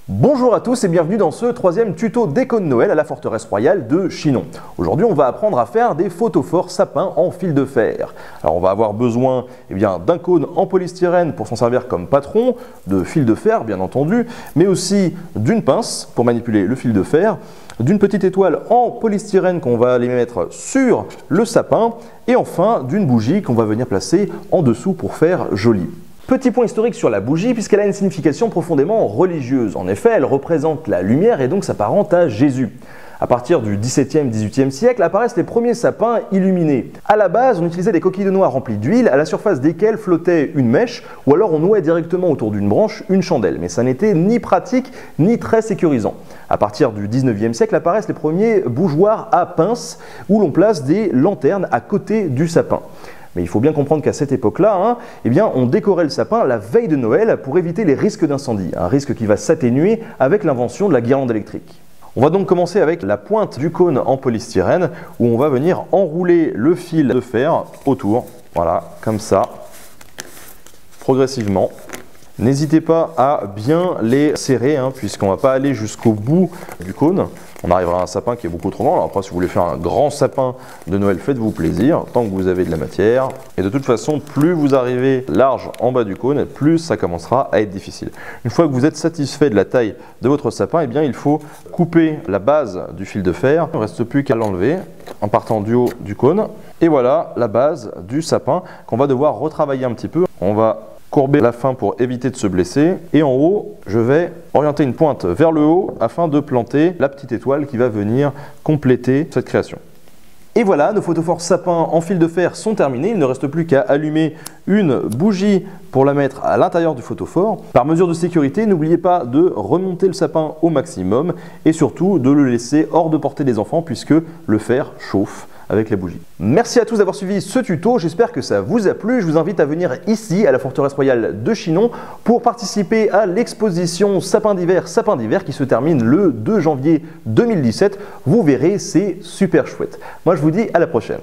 Bonjour à tous et bienvenue dans ce troisième tuto déco de Noël à la forteresse royale de Chinon. Aujourd'hui on va apprendre à faire des photophores sapins en fil de fer. Alors on va avoir besoin d'un cône en polystyrène pour s'en servir comme patron, de fil de fer bien entendu, mais aussi d'une pince pour manipuler le fil de fer, d'une petite étoile en polystyrène qu'on va aller mettre sur le sapin et enfin d'une bougie qu'on va venir placer en dessous pour faire joli. Petit point historique sur la bougie puisqu'elle a une signification profondément religieuse. En effet, elle représente la lumière et donc s'apparente à Jésus. À partir du XVIIe, XVIIIe siècle apparaissent les premiers sapins illuminés. À la base, on utilisait des coquilles de noix remplies d'huile à la surface desquelles flottait une mèche ou alors on nouait directement autour d'une branche une chandelle. Mais ça n'était ni pratique ni très sécurisant. À partir du XIXe siècle apparaissent les premiers bougeoirs à pince où l'on place des lanternes à côté du sapin. Mais il faut bien comprendre qu'à cette époque-là, on décorait le sapin la veille de Noël pour éviter les risques d'incendie, un risque qui va s'atténuer avec l'invention de la guirlande électrique. On va donc commencer avec la pointe du cône en polystyrène où on va venir enrouler le fil de fer autour, voilà, comme ça, progressivement. N'hésitez pas à bien les serrer puisqu'on ne va pas aller jusqu'au bout du cône. On arrivera à un sapin qui est beaucoup trop grand. Alors après, si vous voulez faire un grand sapin de Noël, faites-vous plaisir, tant que vous avez de la matière. Et de toute façon, plus vous arrivez large en bas du cône, plus ça commencera à être difficile. Une fois que vous êtes satisfait de la taille de votre sapin, il faut couper la base du fil de fer. Il ne reste plus qu'à l'enlever en partant du haut du cône. Et voilà la base du sapin qu'on va devoir retravailler un petit peu. On va courber la fin pour éviter de se blesser et en haut je vais orienter une pointe vers le haut afin de planter la petite étoile qui va venir compléter cette création. Et voilà, nos photophores sapins en fil de fer sont terminés, il ne reste plus qu'à allumer une bougie pour la mettre à l'intérieur du photophore. Par mesure de sécurité, n'oubliez pas de remonter le sapin au maximum et surtout de le laisser hors de portée des enfants puisque le fer chauffe avec les bougies. Merci à tous d'avoir suivi ce tuto, j'espère que ça vous a plu. Je vous invite à venir ici à la forteresse royale de Chinon pour participer à l'exposition Sapin d'hiver qui se termine le 2 janvier 2017. Vous verrez, c'est super chouette. Moi je vous dis à la prochaine.